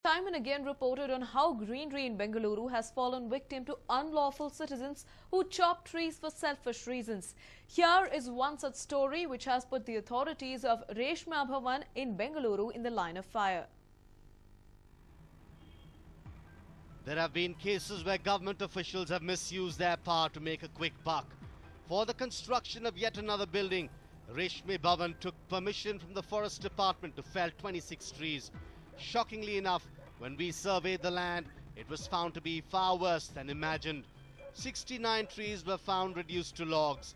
time and again reported on how greenery in Bengaluru has fallen victim to unlawful citizens who chop trees for selfish reasons. Here is one such story which has put the authorities of Reshma Bhavan in Bengaluru in the line of fire. There have been cases where government officials have misused their power to make a quick buck. For the construction of yet another building, Reshma Bhavan took permission from the Forest Department to fell 26 trees. Shockingly enough, when we surveyed the land, it was found to be far worse than imagined. 69 trees were found reduced to logs.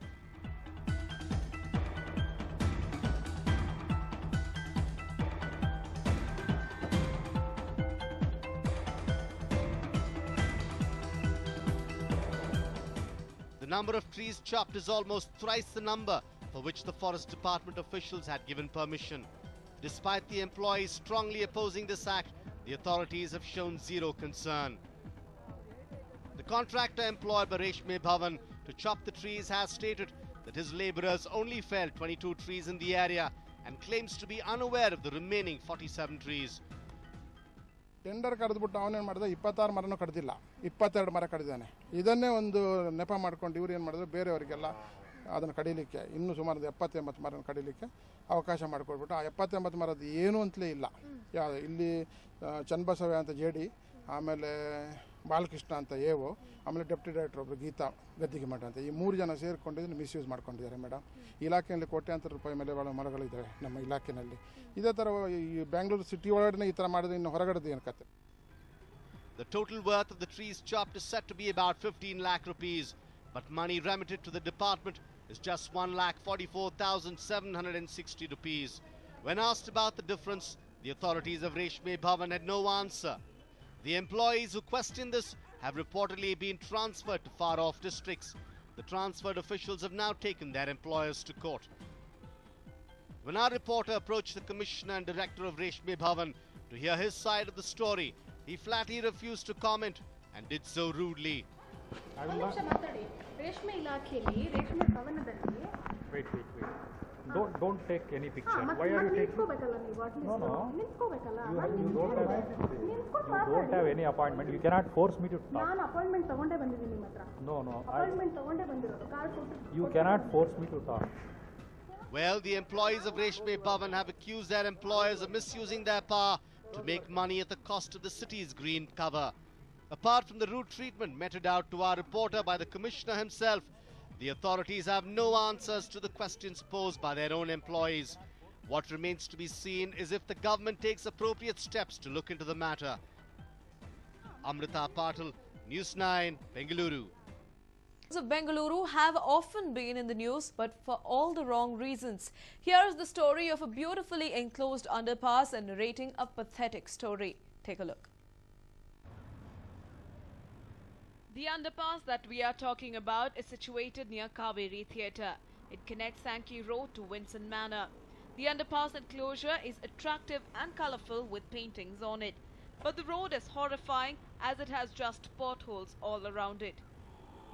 The number of trees chopped is almost thrice the number for which the Forest Department officials had given permission. Despite the employees strongly opposing this act, the authorities have shown zero concern. The contractor employed by Reshma Bhavan to chop the trees has stated that his labourers only felled 22 trees in the area and claims to be unaware of the remaining 47 trees. Tender ಕರೆದುಬಿಟ್ಟು ಅವನೇನು ಮಾಡಿದ 26 ಮರನೂ ಕಡಿದಿಲ್ಲ, 22 ಮರ ಕಡಿದಾನೆ. ಇದನ್ನೇ ಒಂದು ನೆಪ ಮಾಡ್ಕೊಂಡು ಇವರು ಏನು ಮಾಡಿದ್ರು, ಬೇರೆಯವರಿಗೆಲ್ಲ ಅದನ್ನು ಕಡಿಲಿಕ್ಕೆ ಇನ್ನೂ ಸುಮಾರು 70-80 ಮರನ ಕಡಿಲಿಕ್ಕೆ ಅವಕಾಶ ಮಾಡಿಕೊಡ್ಬಿಟ್ಟು ಆ 70-80 ಮರದ್ದು ಏನೂ ಅಂತಲೇ ಇಲ್ಲ. ಯಾವುದು ಇಲ್ಲಿ ಚನ್ನಬಸವ ಅಂತ ಜೆಡಿ, ಆಮೇಲೆ ಬಾಲಕೃಷ್ಣ ಅಂತ ಎಒ, ಆಮೇಲೆ ಡೆಪ್ಟಿ ಡೈರೆಕ್ಟರ್ ಒಬ್ಬರು ಗೀತಾ ಗದ್ದಿಗೆ ಮಠ ಅಂತ, ಈ 3 ಜನ ಸೇರಿಕೊಂಡಿದ್ದು ಮಿಸ್ಯೂಸ್ ಮಾಡ್ಕೊಂಡಿದ್ದಾರೆ ಮೇಡಮ್. ಇಲಾಖೆಯಲ್ಲಿ ಕೋಟ್ಯಾಂತರ ರೂಪಾಯಿ ಮೇಲೆ ಮರಗಳಿದ್ದಾವೆ ನಮ್ಮ ಇಲಾಖೆಯಲ್ಲಿ. ಇದೇ ಥರ ಈ ಬೆಂಗಳೂರು ಸಿಟಿ ಒಳಗಡೆ ಈ ಥರ ಮಾಡಿದ್ರೆ ಇನ್ನು ಹೊರಗಡೆದು ಏನು ಕತೆ. The total worth of the trees chopped is said to be about 15 lakh rupees, but money remitted to the department is just 1,44,760 rupees. When asked about the difference, the authorities of Reshma Bhavan had no answer. The employees who questioned this have reportedly been transferred to far-off districts. The transferred officials have now taken their employers to court. When our reporter approached the commissioner and director of Reshma Bhavan to hear his side of the story, he flatly refused to comment and did so rudely. Wait. Don't take any picture. Why are you taking? No. You don't have any appointment. You cannot force me to talk. No. You cannot force me to talk. Well, the employees of Reshma Bhavan have accused their employers of misusing their power to make money at the cost of the city's green cover. Apart from the rude treatment meted out to our reporter by the commissioner himself, the authorities have no answers to the questions posed by their own employees. What remains to be seen is if the government takes appropriate steps to look into the matter. Amrita Patil, News 9, Bengaluru. Of Bengaluru have often been in the news, but for all the wrong reasons. Here is the story of a beautifully enclosed underpass and narrating a pathetic story. Take a look. The underpass that we are talking about is situated near Kaveri Theatre. It connects Sankey Road to Winson Manor. The underpass enclosure is attractive and colourful with paintings on it. But the road is horrifying as it has just potholes all around it.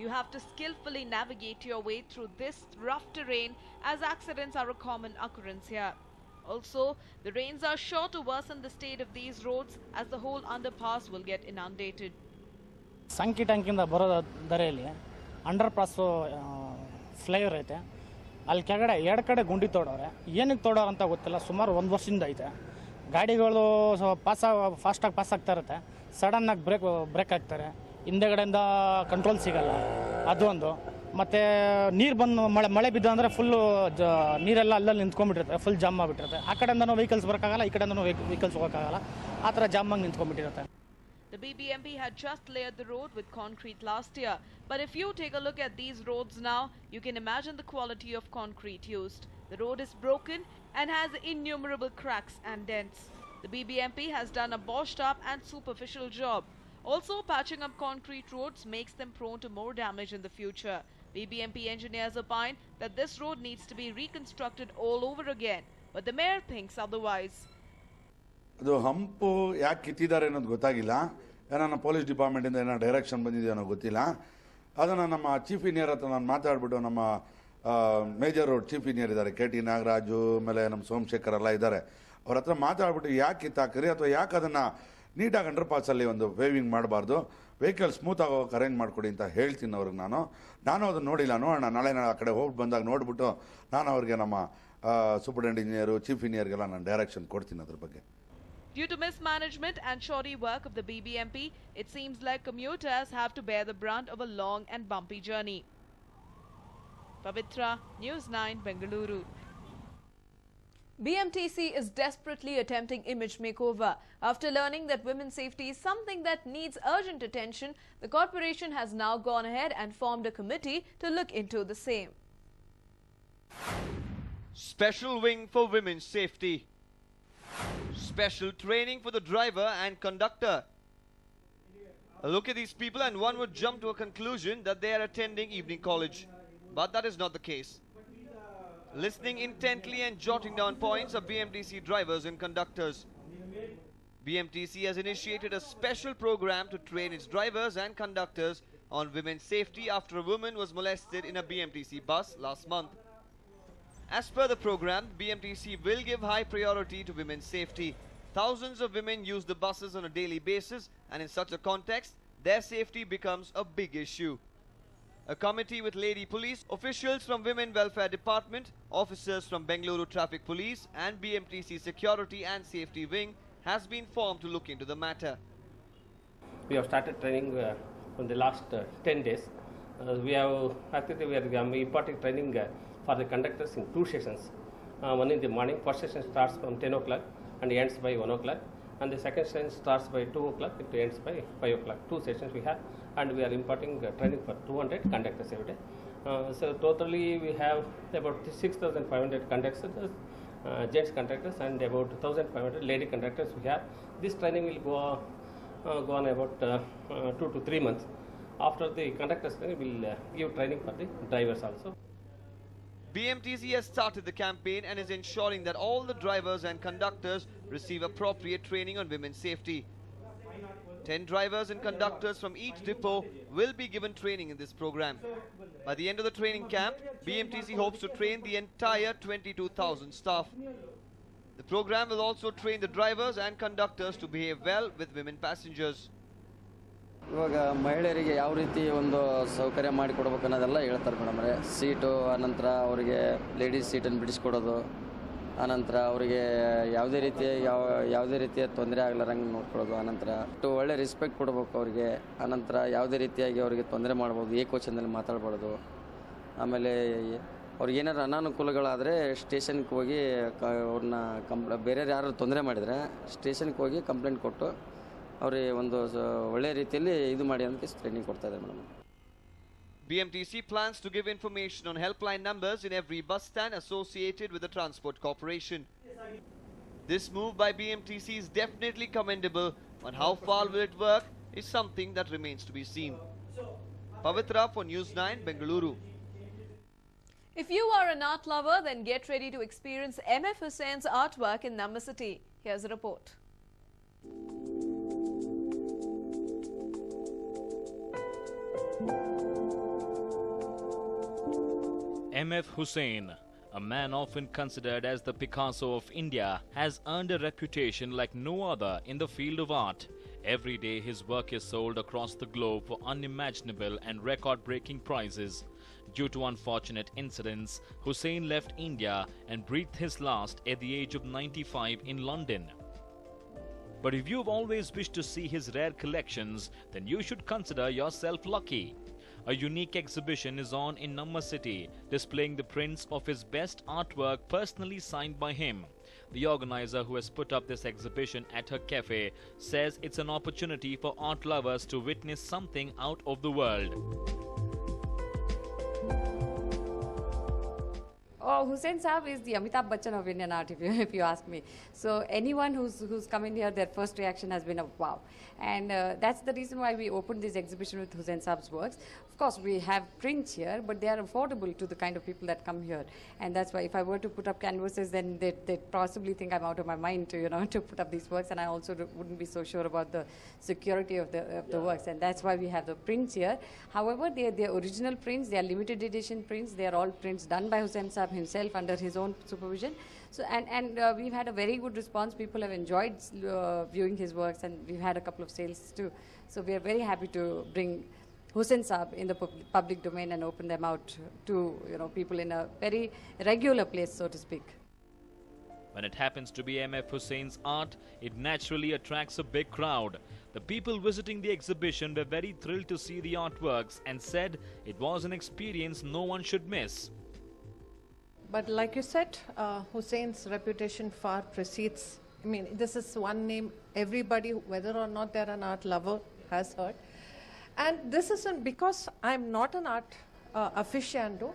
You have to skillfully navigate your way through this rough terrain as accidents are a common occurrence here. Also, the rains are sure to worsen the state of these roads as the whole underpass will get inundated. ಸಂಕಿ ಟ್ಯಾಂಕಿಂದ ಬರೋ ದಾರಿಯಲ್ಲಿ under pass flyover ಐತೆ. ಅಲ್ಲಿ ಕೆಳಗಡೆ 2 ಕಡೆ ಗುಂಡಿ ತೋಡವ್ರೆ. ಏನಕ್ಕೆ ತೋಡೋರು ಅಂತ ಗೊತ್ತಿಲ್ಲ. ಸುಮಾರು 1 ವರ್ಷದಿಂದ ಐತೆ. ಗಾಡಿಗಳು ಫಾಸ್ಟಾಗಿ ಪಾಸ್ ಆಗ್ತಾ ಇರುತ್ತೆ. ಸಡನ್ನಾಗಿ ಬ್ರೇಕ್ ಆಗ್ತಾರೆ. ಹಿಂದೆಗಡೆಯಿಂದ ಕಂಟ್ರೋಲ್ ಸಿಗಲ್ಲ. ಅದೊಂದು. ಮತ್ತು ನೀರು ಬಂದು ಮಳೆ ಬಿದ್ದು ಅಂದರೆ ಫುಲ್ಲು ನೀರೆಲ್ಲ ಅಲ್ಲಲ್ಲಿ ನಿಂತ್ಕೊಂಡ್ಬಿಟ್ಟಿರುತ್ತೆ. Full jam ಆಗಿಬಿಟ್ಟಿರುತ್ತೆ. ಆ ಕಡೆಯಿಂದನೂ ವೆಹಿಕಲ್ಸ್ ಬರೋಕ್ಕಾಗಲ್ಲ, ಈ ಕಡೆಯಿಂದನೂ ವೆಹಿಕಲ್ಸ್ ಹೋಗೋಕ್ಕಾಗಲ್ಲ. ಆ ಥರ ಜಾಮಾಗಿ ನಿಂತ್ಕೊಂಡ್ಬಿಟ್ಟಿರುತ್ತೆ. The BBMP had just layered the road with concrete last year. But if you take a look at these roads now, you can imagine the quality of concrete used. The road is broken and has innumerable cracks and dents. The BBMP has done a botched up and superficial job. Also, patching up concrete roads makes them prone to more damage in the future. BBMP engineers opine that this road needs to be reconstructed all over again. But the mayor thinks otherwise. ಅದು hump ಯಾಕೆ ಕಿತ್ತಿದ್ದಾರೆ ಅನ್ನೋದು ಗೊತ್ತಾಗಿಲ್ಲ. ಏನೋ police ಡಿಪಾರ್ಟ್ಮೆಂಟಿಂದ ಏನೋ direction ಬಂದಿದೆ ಅನ್ನೋ ಗೊತ್ತಿಲ್ಲ. ಅದನ್ನು ನಮ್ಮ ಚೀಫ್ ಇಂಜಿನಿಯರ್ ಹತ್ರ ನಾನು ಮಾತಾಡ್ಬಿಟ್ಟು, ನಮ್ಮ ಮೇಜರ್ ರೋಡ್ ಚೀಫ್ ಇಂಜಿನಿಯರ್ ಇದ್ದಾರೆ, KT ನಾಗರಾಜು, ಆಮೇಲೆ ನಮ್ಮ ಸೋಮಶೇಖರ್ ಎಲ್ಲ ಇದ್ದಾರೆ, ಅವ್ರ ಹತ್ರ ಮಾತಾಡ್ಬಿಟ್ಟು ಯಾಕೆ ಕಿತ್ತಾಕ್ರಿ ಅಥವಾ ಯಾಕೆ ಅದನ್ನು ನೀಟಾಗಿ ಅಂಡರ್ ಪಾಸಲ್ಲಿ ಒಂದು ವೇವಿಂಗ್ ಮಾಡಬಾರ್ದು, ವೆಹಿಕಲ್ ಸ್ಮೂತಾಗಿ ಹೋಗೋಕೆ ಅರೇಂಜ್ ಮಾಡಿಕೊಡಿ ಅಂತ ಹೇಳ್ತೀನಿ ಅವ್ರಿಗೆ. ನಾನು ಅದನ್ನು ನೋಡಿಲ್ಲ, ನೋಡೋಣ ನಾಳೆ ಆ ಕಡೆ ಹೋಗಿ ಬಂದಾಗ ನೋಡಿಬಿಟ್ಟು ನಾನು ಅವ್ರಿಗೆ ನಮ್ಮ ಸೂಪರಿಂಟೆಂಡೆಂಟ್ ಇಂಜಿನಿಯರು, ಚೀಫ್ ಇಂಜಿನಿಯರ್ಗೆಲ್ಲ ನಾನು ಡೈರೆಕ್ಷನ್ ಕೊಡ್ತೀನಿ ಅದ್ರ ಬಗ್ಗೆ. Due to mismanagement and shoddy work of the BBMP, it seems like commuters have to bear the brunt of a long and bumpy journey. Pavitra, News 9, Bengaluru. BMTC is desperately attempting image makeover. After learning that women's safety is something that needs urgent attention, the corporation has now gone ahead and formed a committee to look into the same. Special wing for women's safety. Special training for the driver and conductor. A look at these people and one would jump to a conclusion that they are attending evening college. But that is not the case. Listening intently and jotting down points are BMTC drivers and conductors. BMTC has initiated a special program to train its drivers and conductors on women's safety after a woman was molested in a BMTC bus last month. As per the program, BMTC will give high priority to women's safety. Thousands of women use the buses on a daily basis, and in such a context, their safety becomes a big issue. A committee with lady police, officials from Women Welfare Department, officers from Bengaluru Traffic Police and BMTC Security and Safety Wing has been formed to look into the matter. We have started training from the last 10 days. We are imparting training for the conductors in 2 sessions. One in the morning, first session starts from 10 o'clock and ends by 1 o'clock. And the second session starts by 2 o'clock, it ends by 5 o'clock. 2 sessions we have, and we are imparting training for 200 conductors every day. So totally we have about 6,500 conductors, gents conductors, and about 1,500 lady conductors we have. This training will go on about 2 to 3 months. After the conductors training, we will give training for the drivers also. BMTC has started the campaign and is ensuring that all the drivers and conductors receive appropriate training on women's safety. 10 drivers and conductors from each depot will be given training in this program. By the end of the training camp, BMTC hopes to train the entire 22,000 staff. The program will also train the drivers and conductors to behave well with women passengers. ಇವಾಗ ಮಹಿಳೆಯರಿಗೆ ಯಾವ ರೀತಿ ಒಂದು ಸೌಕರ್ಯ ಮಾಡಿಕೊಡ್ಬೇಕು ಅನ್ನೋದೆಲ್ಲ ಹೇಳ್ತಾರೆ ಮೇಡಮ್ರೆ. Seat, ಆನಂತರ ಅವರಿಗೆ ಲೇಡೀಸ್ ಸೀಟನ್ನು ಬಿಡಿಸ್ಕೊಡೋದು, ಆನಂತರ ಅವರಿಗೆ ಯಾವುದೇ ರೀತಿಯ ತೊಂದರೆ ಆಗಲಾರಂಗೆ ನೋಡ್ಕೊಳ್ಳೋದು, ಆನಂತರ ಒಳ್ಳೆ ರೆಸ್ಪೆಕ್ಟ್ ಕೊಡಬೇಕು ಅವರಿಗೆ, ಆನಂತರ ಯಾವುದೇ ರೀತಿಯಾಗಿ ಅವರಿಗೆ ತೊಂದರೆ ಮಾಡ್ಬೋದು, ಏಕವಚನದಲ್ಲಿ ಮಾತಾಡ್ಬಾರ್ದು. ಆಮೇಲೆ ಅವ್ರಿಗೆ ಏನಾದ್ರು ಅನಾನುಕೂಲಗಳಾದರೆ ಸ್ಟೇಷನ್ಗೆ ಹೋಗಿ ಅವ್ರನ್ನ ಬೇರೆ ಯಾರು ತೊಂದರೆ ಮಾಡಿದರೆ ಸ್ಟೇಷನ್ಗೆ ಹೋಗಿ ಕಂಪ್ಲೇಂಟ್ ಕೊಟ್ಟು ಅವರಿಗೆ ಒಂದು ಒಳ್ಳೆ ರೀತಿಯಲ್ಲಿ ಇದು ಮಾಡಿ ಅಂತ ಟ್ರೈನಿಂಗ್ ಕೊಡ್ತಾ ಇದ್ದಾರೆ madam. BMTC plans to give information on helpline numbers in every bus stand associated with the Transport Corporation. This move by BMTC is definitely commendable, but how far will it work is something that remains to be seen. Pavitra for News 9, Bengaluru. If you are an art lover, then get ready to experience MF Hussein's artwork in Namma City. Here's a report. MF Hussein, a man often considered as the Picasso of India, has earned a reputation like no other in the field of art. Every day his work is sold across the globe for unimaginable and record-breaking prices. Due to unfortunate incidents, Hussein left India and breathed his last at the age of 95 in London. But if you've always wished to see his rare collections, then you should consider yourself lucky. A unique exhibition is on in Namma City, displaying the prints of his best artwork personally signed by him. The organizer, who has put up this exhibition at her cafe, says it's an opportunity for art lovers to witness something out of the world. Oh, Hussein Saab is the Amitabh Bachchan of Indian art, if you ask me. So anyone who's come in here, their first reaction has been a wow. And that's the reason why we opened this exhibition with Hussein Saab's works. Of course, we have prints here, but they are affordable to the kind of people that come here. And that's why if I were to put up canvases, then they'd possibly think I'm out of my mind to put up these works. And I also wouldn't be so sure about the security of the works. And that's why we have the prints here. However, they're original prints. They are limited edition prints. They are all prints done by Hussein Saab himself under his own supervision. So and we've had a very good response. People have enjoyed viewing his works, and we've had a couple of sales too. So we are very happy to bring Hussain Saab in the public domain and open them out to people in a very regular place, so to speak. When it happens to be MF Hussain's art, it naturally attracts a big crowd. The people visiting the exhibition were very thrilled to see the artworks and said it was an experience no one should miss. But like you said, Hussain's reputation far precedes. I mean, this is one name everybody, whether or not they're an art lover, has heard. And this isn't because I'm not an art aficionado.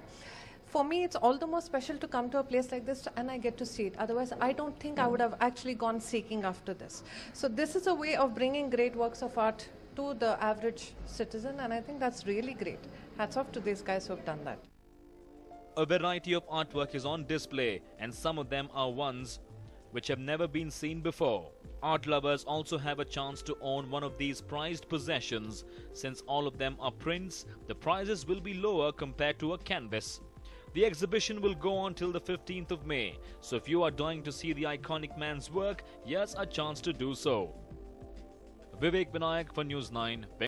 For me, it's all the more special to come to a place like this and I get to see it. Otherwise, I don't think I would have actually gone seeking after this. So this is a way of bringing great works of art to the average citizen, and I think that's really great. Hats off to these guys who have done that. A variety of artwork is on display, and some of them are ones which have never been seen before. Art lovers also have a chance to own one of these prized possessions. Since all of them are prints, the prices will be lower compared to a canvas. The exhibition will go on till the 15th of May, so if you are dying to see the iconic man's work, here's a chance to do so. Vivek Vinayak for News 9.